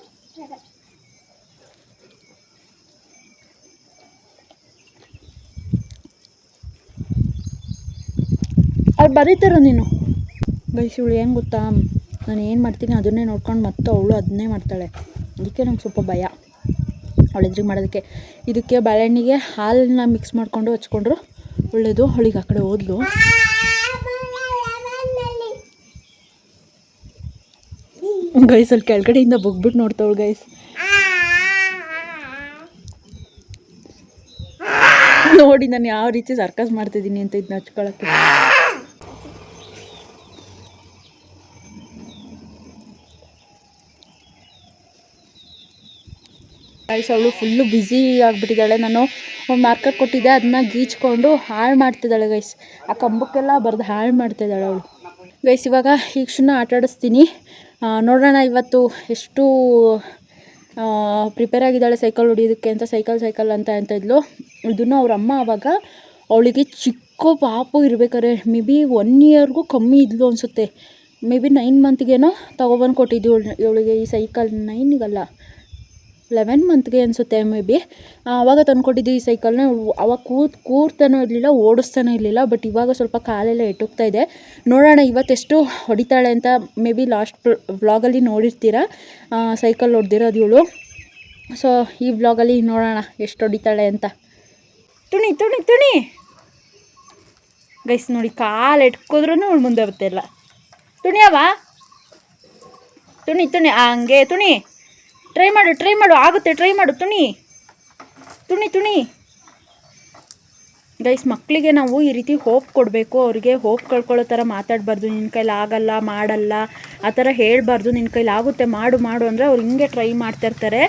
ಅವ್ರು ಬರೀತಾರ ನೀನು ಗೈಸ್. ಇವಳು ಏನು ಗೊತ್ತಾ, ನಾನು ಏನು ಮಾಡ್ತೀನಿ ಅದನ್ನೇ ನೋಡ್ಕೊಂಡು ಮತ್ತು ಅವಳು ಅದನ್ನೇ ಮಾಡ್ತಾಳೆ. ಅದಕ್ಕೆ ನಂಗೆ ಸ್ವಲ್ಪ ಭಯ ಅವಳು ಎದುರಿಗೆ ಮಾಡೋದಕ್ಕೆ. ಇದಕ್ಕೆ ಬಾಳೆಹಣ್ಣಿಗೆ ಹಾಲನ್ನ ಮಿಕ್ಸ್ ಮಾಡಿಕೊಂಡು ಹಚ್ಕೊಂಡ್ರು ಒಳ್ಳೆಯದು. ಅವಳಿಗೆ ಆ ಕಡೆ ಹೋದ್ಲು. ಗೈಸ್ ಅಲ್ಲಿ ಕೆಳಗಡೆಯಿಂದ ಬಗ್ಬಿಟ್ಟು ನೋಡ್ತಾವಳು ಗೈಸ್. ನೋಡಿ ನಾನು ಯಾವ ರೀತಿ ಸರ್ಕಸ್ ಮಾಡ್ತಿದ್ದೀನಿ ಅಂತ ಇದನ್ನ ಹಚ್ಕೊಳ್ಳೋಕ್ಕೆ. ಗೈಸ್ ಅವಳು ಫುಲ್ಲು ಬ್ಯುಸಿ ಆಗಿಬಿಟ್ಟಿದ್ದಾಳೆ. ನಾನು ಒಂದು ಮಾರ್ಕರ್ ಕೊಟ್ಟಿದ್ದೆ, ಅದನ್ನ ಗೀಚ್ಕೊಂಡು ಹಾಳು ಮಾಡ್ತಿದ್ದಾಳೆ ಗೈಸ್. ಆ ಕಂಬಕ್ಕೆಲ್ಲ ಬರೆದು ಹಾಳು ಮಾಡ್ತಿದ್ದಾಳೆ ಅವಳು ಗೈಸ್. ಇವಾಗ ಈಕ್ಷನ್ನ ಆಟ ಆಡಿಸ್ತೀನಿ, ನೋಡೋಣ ಇವತ್ತು ಎಷ್ಟು ಪ್ರಿಪೇರ್ ಆಗಿದ್ದಾಳೆ ಸೈಕಲ್ ಹೊಡಿಯೋದಕ್ಕೆ ಅಂತ. ಸೈಕಲ್ ಅಂತ ಇದ್ಲು. ಇದನ್ನು ಅವ್ರ ಅಮ್ಮ ಆವಾಗ ಅವಳಿಗೆ ಚಿಕ್ಕ ಪಾಪು ಇರ್ಬೇಕಾದ್ರೆ ಮೇ ಬಿ 1 ಇಯರ್ಗೂ ಕಮ್ಮಿ ಇದ್ಲು ಅನಿಸುತ್ತೆ. ಮೇ ಬಿ 9 ಮಂತ್ಗೇನೋ ತೊಗೊಬಂದು ಕೊಟ್ಟಿದ್ದು ಇವಳಿಗೆ ಈ ಸೈಕಲ್. 9ಗಲ್ಲ 11 ಮಂತ್ಗೆ ಅನಿಸುತ್ತೆ ಮೇ ಬಿ. ಆವಾಗ ತಂದುಕೊಟ್ಟಿದ್ದು ಈ ಸೈಕಲ್ನ. ಅವಾಗ ಕೂರ್ತಾನೂ ಇರಲಿಲ್ಲ, ಓಡಿಸ್ತಾನೂ ಇರಲಿಲ್ಲ. ಬಟ್ ಇವಾಗ ಸ್ವಲ್ಪ ಕಾಲೆಲ್ಲ ಎಟ್ಟೋಗ್ತಾ ಇದೆ. ನೋಡೋಣ ಇವತ್ತೆಷ್ಟು ಹೊಡಿತಾಳೆ ಅಂತ. ಮೇ ಬಿ ಲಾಸ್ಟ್ ವ್ಲಾಗಲ್ಲಿ ನೋಡಿರ್ತೀರ ಸೈಕಲ್ ಹೊಡೆದಿರೋದು ಇವಳು. ಸೊ ಈ ವ್ಲಾಗಲ್ಲಿ ನೋಡೋಣ ಎಷ್ಟು ಹೊಡಿತಾಳೆ ಅಂತ. ತುಣಿ ಗೈಸ್ ನೋಡಿ, ಕಾಲು ಎಟ್ಕೋದ್ರೂ ಅವಳು ಮುಂದೆ ಬರ್ತಾಯಿಲ್ಲ. ತುಣಿಯವ ತುಣಿ ಹಂಗೆ ತುಣಿ. ಟ್ರೈ ಮಾಡು ಆಗುತ್ತೆ, ಟ್ರೈ ಮಾಡು ತುಣಿ. ಗೈಸ್, ಮಕ್ಕಳಿಗೆ ನಾವು ಈ ರೀತಿ ಹೋಪ್ ಕೊಡಬೇಕು. ಅವ್ರಿಗೆ ಹೋಪ್ ಕಳ್ಕೊಳ್ಳೋ ಥರ ಮಾತಾಡಬಾರ್ದು. ನಿನ್ನ ಕೈಲಿ ಆಗಲ್ಲ, ಮಾಡಲ್ಲ ಆ ಥರ ಹೇಳಬಾರ್ದು. ನಿನ್ನ ಕೈಲಿ ಆಗುತ್ತೆ, ಮಾಡು ಮಾಡು ಅಂದರೆ ಅವ್ರು ಹಿಂಗೆ ಟ್ರೈ ಮಾಡ್ತಾಯಿರ್ತಾರೆ.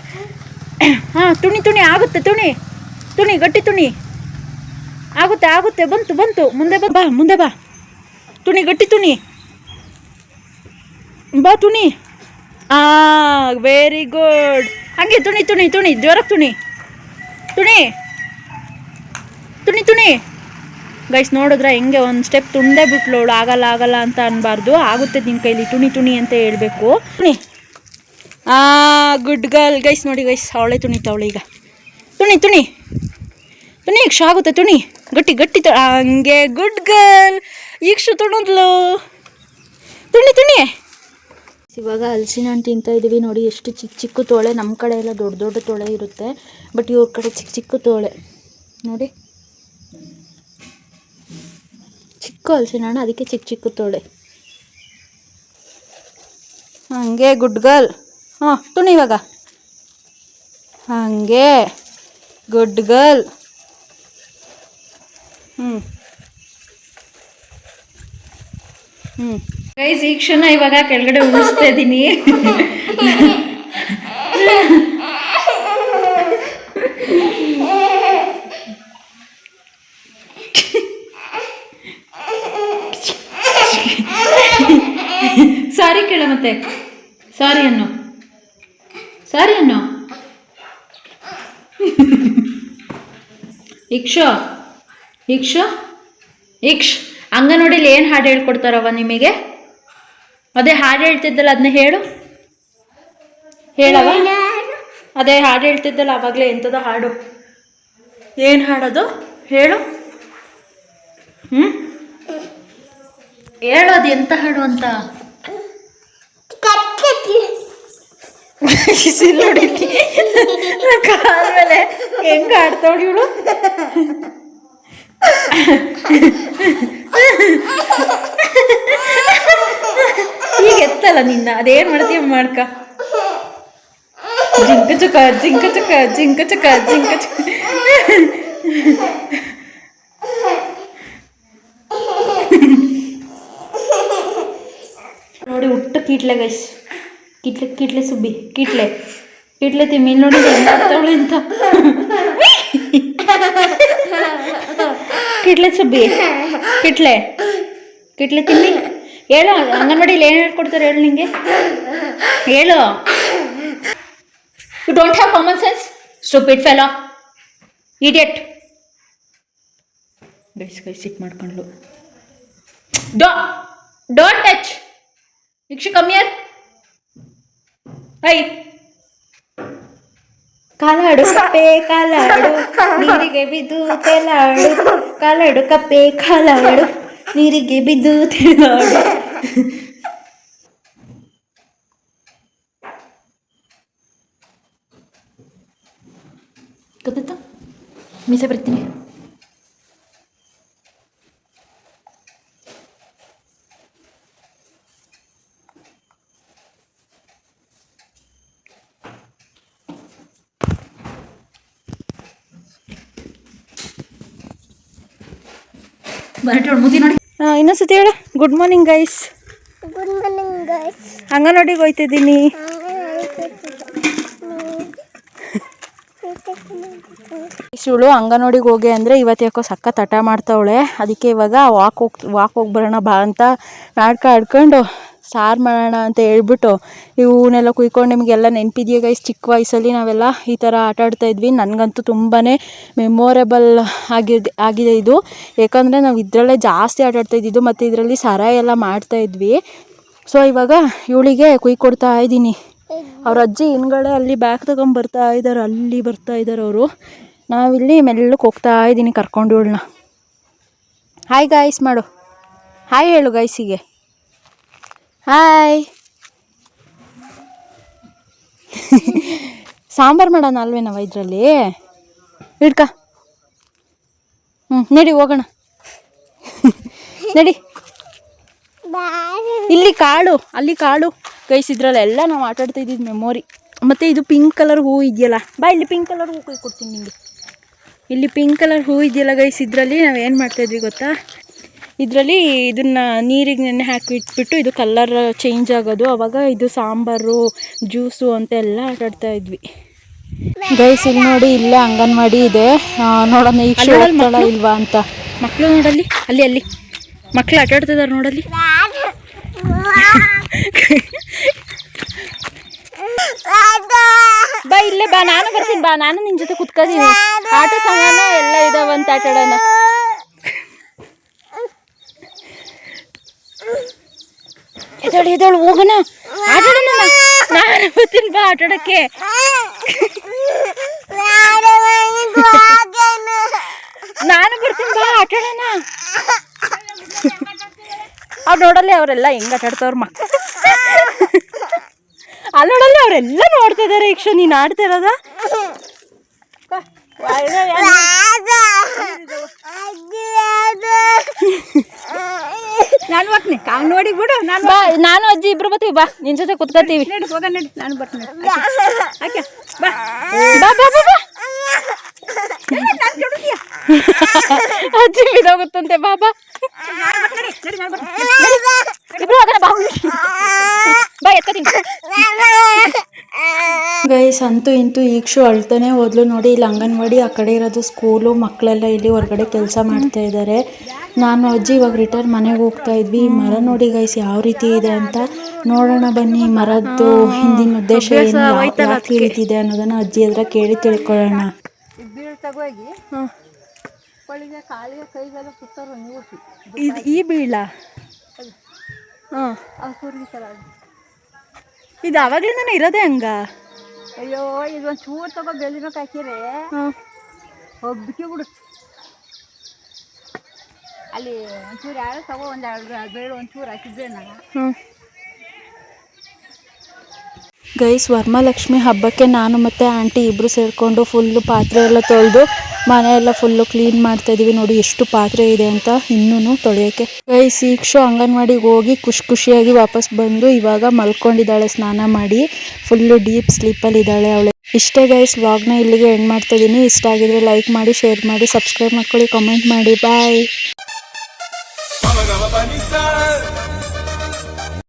ಹಾಂ, ತುಣಿ ಆಗುತ್ತೆ, ತುಣಿ ಗಟ್ಟಿ ತುಣಿ, ಆಗುತ್ತೆ ಬಂತು ಮುಂದೆ ಬಾ ತುಣಿ, ಗಟ್ಟಿ ತುಣಿ, ಬಾ ತುಣಿ. Very good. ಹಾಗೆ ತುಣಿ ಜೋರಾಗಿ ತುಣಿ. ಗೈಸ್ ನೋಡಿದ್ರೆ ಹೆಂಗೆ ಒಂದು ಸ್ಟೆಪ್ ತುಂಡೇ ಬಿಟ್ಲೋಳು. ಆಗಲ್ಲ ಅಂತ ಅನ್ಬಾರ್ದು. ಆಗುತ್ತೆ ನಿನ್ನ ಕೈಲಿ, ತುಣಿ ಅಂತ ಹೇಳ್ಬೇಕು. Good girl. ಗೈಸ್ ನೋಡಿ ಗೈಸ್, ಅವಳೆ ತುಣಿತಾವಳೆ ಈಗ. ತುಣಿ ಈಗ ಆಗುತ್ತೆ, ತುಣಿ ಗಟ್ಟಿ ಹಂಗೆ. Good girl. ಈಗ ತುಣದ್ಲು. ತುಣಿ. ಇವಾಗ ಹಲಸಿನ ಹಣ್ಣು ತಿಂತಾ ಇದ್ದೀವಿ. ನೋಡಿ ಎಷ್ಟು ಚಿಕ್ಕ ತೋಳೆ. ನಮ್ಮ ಕಡೆ ಎಲ್ಲ ದೊಡ್ಡ ತೋಳೆ ಇರುತ್ತೆ, ಬಟ್ ಇವ್ರ ಕಡೆ ಚಿಕ್ಕ ತೋಳೆ ನೋಡಿ. ಚಿಕ್ಕ ಹಲಸಿನ ಹಣ್ಣು, ಅದಕ್ಕೆ ಚಿಕ್ಕ ತೋಳೆ. ಹಂಗೆ ಗುಡ್ ಗರ್ಲ್. ಹಾಂ, ತುಣಿ ಇವಾಗ. ಹಂಗೆ ಗುಡ್ ಗರ್ಲ್. ಗೈಸ್, ಈ ಕ್ಷಣ ಇವಾಗ ಕೆಳಗಡೆ ಉಳಿಸ್ತಾ ಇದ್ದೀನಿ. ಸಾರಿ ಕೇಳ, ಮತ್ತೆ ಸಾರಿ ಅನ್ನೋ. ಇಕ್ಷ ಅಂಗನವಾಡಿಲಿ ಏನು ಹಾಡು ಹೇಳ್ಕೊಡ್ತಾರವ ನಿಮಗೆ? ಅದೇ ಹಾಡು ಹೇಳ್ತಿದ್ದಲ್ಲ, ಅದನ್ನ ಹೇಳವ. ಅದೇ ಹಾಡು ಹೇಳ್ತಿದ್ದಲ್ಲ ಆವಾಗಲೇ, ಎಂಥದ ಹಾಡು? ಏನು ಹಾಡೋದು ಹೇಳು. ಹೇಳೋದು ಎಂತ ಹಾಡು ಅಂತ. ನೋಡಿ ಕಾಲ ಮೇಲೆ ಹೆಂಗ ಆಡ್ತಾವಳಿ ಇವಳು. ಈಗ ಎತ್ತಲ್ಲ ನಿನ್ನ, ಅದೇನ್ ಮಾಡ್ತೀಯ ಮಾಡ್ಕ. ಜಿಂಕ ಚುಕ. ನೋಡಿ ಹುಟ್ಟ ಕೀಟ್ಲೆ ಗೈಸ್, ಕಿಟ್ಲೆ ಸುಬ್ಬಿ, ಕಿಟ್ಲೆ ತಿಮ್ಮಿ ನೋಡಿ ಹೆಂಗಾಗ್ತಾವಳಿ ಅಂತ. ಕಿಟ್ಲೆ ಸುಬ್ಬಿ, ಕಿಟ್ಲೆ ತಿಮ್ಮಿ. ಹೇಳು, ಅಂಗನವಾಡಿಲಿ ಏನು ಹೇಳ್ಕೊಡ್ತಾರೆ ಹೇಳು ನಿಂಗೆ. ಹೇಳು. You don't have common sense, stupid fellow, idiot. Guys sit ಮಾಡ್ಕೊಂಡ್ಲು. Don't touch. ಇಕ್ಷು ಕಮ್ ಹಿಯರ್. ಐ ಕಾಲಾಡು ಕಪ್ಪೆ ಕಾಲಾಡು, ನೀರಿಗೆ ಬಿದ್ದು ತೇಲಾಡು. ಕಾಲಾಡು ಕಪ್ಪೆ ಕಾಲಾಡು, ನೀರಿಗೆ ಬಿದ್ದು ತೇಲಾಡು. ಗೊತ್ತಾಯ್ತಾ? ಮೀಸೆ ಬರ್ತೀನಿ. ಮುದಿ ನೋಡಿ. ಇನ್ನೊಂದ್ಸತಿ ಹೇಳ. Good morning guys. ಅಂಗನವಾಡಿಗೆ ಹೋಯ್ತಿದ್ದೀನಿ. ಇವಳು ಅಂಗನವಾಡಿಗೆ ಹೋಗಿ ಅಂದರೆ ಇವತ್ತು ಯಾಕೋ ಸಖತ್ ಹಠ ಮಾಡ್ತಾವಳೆ. ಅದಕ್ಕೆ ಇವಾಗ ವಾಕ್ ಹೋಗಿ ಬರೋಣ ಬಾ ಅಂತ ಆಡ್ಕೊಂಡು ಸಾರು ಮಾಡೋಣ ಅಂತ ಹೇಳ್ಬಿಟ್ಟು ಇವನ್ನೆಲ್ಲ ಕುಯ್ಕೊಂಡು, ನಿಮಗೆಲ್ಲ ನೆನಪಿದೆಯಾ ಗೈಸ್, ಚಿಕ್ಕ ವಯಸ್ಸಲ್ಲಿ ನಾವೆಲ್ಲ ಈ ಥರ ಆಟ ಆಡ್ತಾಯಿದ್ವಿ. ನನಗಂತೂ ತುಂಬಾ ಮೆಮೊರೇಬಲ್ ಆಗಿದೆ ಇದು. ಯಾಕಂದರೆ ನಾವು ಇದರಲ್ಲೇ ಜಾಸ್ತಿ ಆಟ ಆಡ್ತಾಯಿದ್ದು, ಮತ್ತು ಇದರಲ್ಲಿ ಸರ ಎಲ್ಲ ಮಾಡ್ತಾಯಿದ್ವಿ. ಸೊ ಇವಾಗ ಇವಳಿಗೆ ಕುಯ್ಕೊಡ್ತಾ ಇದ್ದೀನಿ. ಅವ್ರ ಅಜ್ಜಿ ಹಿಂದ್ಗಡೆ ಅಲ್ಲಿ ಬ್ಯಾಗ್ ಬರ್ತಾ ಇದ್ದಾರೆ ಅವರು. ನಾವಿಲ್ಲಿ ಮೆಲ್ಲಕ್ಕೆ ಹೋಗ್ತಾ ಇದ್ದೀನಿ ಕರ್ಕೊಂಡು ಇವಳನ್ನ. ಹಾಯ್ ಗಾಯ್ಸ್ ಮಾಡು, ಹಾಯ್ ಹೇಳು ಗೈಸಿಗೆ. ಹಾಯ್. ಸಾಂಬಾರು ಮಾಡೋಣ ಅಲ್ವೇ ನಾವು ಇದರಲ್ಲಿ. ಇಡ್ಕ. ನಡಿ ಹೋಗೋಣ. ನಡಿ. ಇಲ್ಲಿ ಕಾಳು, ಅಲ್ಲಿ ಕಾಳು ಗೈಸ್. ಇದ್ರಲ್ಲೆಲ್ಲ ನಾವು ಆಟ ಆಡ್ತಾಯಿದ್ದಿದ್ದು ಮೆಮೊರಿ. ಮತ್ತು ಇದು ಪಿಂಕ್ ಕಲರ್ ಹೂ ಇದೆಯಲ್ಲ, ಬಾ ಇಲ್ಲಿ ಪಿಂಕ್ ಕಲರ್ ಹೂ ಕೊಡ್ತೀನಿ ನಿಮಗೆ. ಇಲ್ಲಿ ಪಿಂಕ್ ಕಲರ್ ಹೂ ಇದೆಯಲ್ಲ ಗೈಸ್, ಇದರಲ್ಲಿ ನಾವು ಏನು ಮಾಡ್ತಾಯಿದ್ವಿ ಗೊತ್ತಾ, ಇದರಲ್ಲಿ ಇದನ್ನು ನೀರಿಗೆ ನೆನೆ ಹಾಕಿ ಇಟ್ಬಿಟ್ಟು ಇದು ಕಲರ್ ಚೇಂಜ್ ಆಗೋದು, ಆವಾಗ ಇದು ಸಾಂಬಾರು ಜ್ಯೂಸು ಅಂತೆಲ್ಲ ಆಟಾಡ್ತಾ ಇದ್ವಿ ಗೈಸ್. ಇಲ್ಲಿ ನೋಡಿ, ಇಲ್ಲೇ ಅಂಗನವಾಡಿ ಇದೆ, ನೋಡೋಣ ಈಗ ಹೋಗ್ತಾಳ ಇಲ್ವಾ ಅಂತ. ಮಕ್ಕಳು ನೋಡಲ್ಲಿ, ಅಲ್ಲಿ ಮಕ್ಕಳು ಆಟಾಡ್ತಿದ್ದಾರೆ ನೋಡಲ್ಲಿ. ಬಾ ಇಲ್ಲೇ ಬಾ, ನಾನು ಬರ್ತೀನಿ ಬಾ, ನಾನು ನಿನ್ನ ಜೊತೆ ಕುತ್ಕೋತೀನಿ. ಆಟ ಸಾಮಾನು ಎಲ್ಲ ಇದಾವಂತ ಆಟಾಡೋಣ. ಎದಳು ಹೋಗೋಣ, ಆಟಾಡೋಣ. ನಾನು ಬರ್ತೀನಿ ಬಾ ಆಟಾಡಕ್ಕೆ. ನಾನು ಬರ್ತೀನಿ ಬಾ ಆಟಾಡೋಣ. ಅವ್ರು ನೋಡಲ್ಲಿ ಅವರೆಲ್ಲ ಹೆಂಗ್ ಆಟಾಡ್ತವ್ರ ಮಕ್ಕಳು. ಅಲ್ಲಿ ನೋಡಲ್ಲಿ ಅವರೆಲ್ಲ ನೋಡ್ತಾ ಇದಾರೆ. ಈಕ್ಷ ನೀನು ಆಡ್ತಾ ಇರೋದ? ನಾನು ಬರ್ತೀನಿ, ಕಾವ್ ನೋಡಿ ಬಿಡು. ನಾನು ಅಜ್ಜಿ ಇಬ್ರು ಬರ್ತೀವಿ ಬಾ, ನಿನ್ ಜೊತೆ ಕುತ್ಕೋತೀವಿ. ಹೋಗ ನಡಿ, ನಾನು ಬರ್ತೀನಿ. ಬಾ ಬಾ ಬಾ ಬಾ ಬಾ. ಅಜ್ಜಿ ಬಿದೋಗುತ್ತಂತೆ. ಬಾಬಾ ಗೈಸ್, ಅಂತೂ ಇಂತೂ ಈಕ್ಷು ಅಳ್ತಾನೆ ಹೋದ್ಲು ನೋಡಿ. ಇಲ್ಲಿ ಅಂಗನವಾಡಿ ಆ ಕಡೆ ಇರೋದು ಸ್ಕೂಲು, ಮಕ್ಕಳೆಲ್ಲ ಇಲ್ಲಿ ಹೊರಗಡೆ ಕೆಲಸ ಮಾಡ್ತಾ ಇದ್ದಾರೆ. ನಾನು ಅಜ್ಜಿ ಇವಾಗ ರಿಟರ್ನ್ ಮನೆಗೆ ಹೋಗ್ತಾ ಇದ್ವಿ. ಈ ಮರ ನೋಡಿ ಗೈಸ್ ಯಾವ ರೀತಿ ಇದೆ ಅಂತ ನೋಡೋಣ ಬನ್ನಿ. ಮರದ್ದು ಹಿಂದಿನ ಉದ್ದೇಶ ಏನು, ಯಾಕೆ ಈ ರೀತಿ ಇದೆ ಅನ್ನೋದನ್ನ ಅಜ್ಜಿ ಹತ್ರ ಕೇಳಿ ತಿಳ್ಕೊಳ್ಳೋಣ. ಈ ಬೀಳ ಇದು ಆವಾಗ್ಲಿಂದಾನೆ ಇರೋದೇ ಹಂಗ. ಅಯ್ಯೋ, ಇದೊಂದು ಚೂರು ತಗೋ ಬೆಳಿಬೇಕು ಹಾಕಿರೆ ಹೋಗ್ಬಿಟ್ಟು ಬಿಡು. ಅಲ್ಲಿ ಒಂಚೂರು ಯಾರು ತಗೋ, ಒಂದು ಬೇಳೆ ಒಂಚೂರು ಹಾಕಿದ್ರೆ ನಾನು. ಗೈಸ್, ವರಮಹಾಲಕ್ಷ್ಮಿ ಹಬ್ಬಕ್ಕೆ ನಾನು ಮತ್ತು ಆಂಟಿ ಇಬ್ಬರು ಸೇರಿಕೊಂಡು ಫುಲ್ಲು ಪಾತ್ರೆ ಎಲ್ಲ ತೊಳೆದು ಮನೆಯೆಲ್ಲ ಫುಲ್ಲು ಕ್ಲೀನ್ ಮಾಡ್ತಾ ಇದೀವಿ. ನೋಡಿ ಎಷ್ಟು ಪಾತ್ರೆ ಇದೆ ಅಂತ ಇನ್ನೂ ತೊಳೆಯೋಕ್ಕೆ. ಗೈಸ್, ಈಕ್ಷು ಅಂಗನವಾಡಿಗೆ ಹೋಗಿ ಖುಷಿಯಾಗಿ ವಾಪಸ್ ಬಂದು ಇವಾಗ ಮಲ್ಕೊಂಡಿದ್ದಾಳೆ ಸ್ನಾನ ಮಾಡಿ. ಫುಲ್ಲು ಡೀಪ್ ಸ್ಲೀಪಲ್ಲಿ ಇದ್ದಾಳೆ ಅವಳು. ಇಷ್ಟೇ ಗೈಸ್, ವ್ಲಾಗ್ನ ಇಲ್ಲಿಗೆ ಎಂಡ್ ಮಾಡ್ತಾ ಇದ್ದೀನಿ. ಇಷ್ಟ ಆಗಿದ್ರೆ ಲೈಕ್ ಮಾಡಿ, ಶೇರ್ ಮಾಡಿ, ಸಬ್ಸ್ಕ್ರೈಬ್ ಮಾಡ್ಕೊಳ್ಳಿ, ಕಮೆಂಟ್ ಮಾಡಿ. ಬಾಯ್.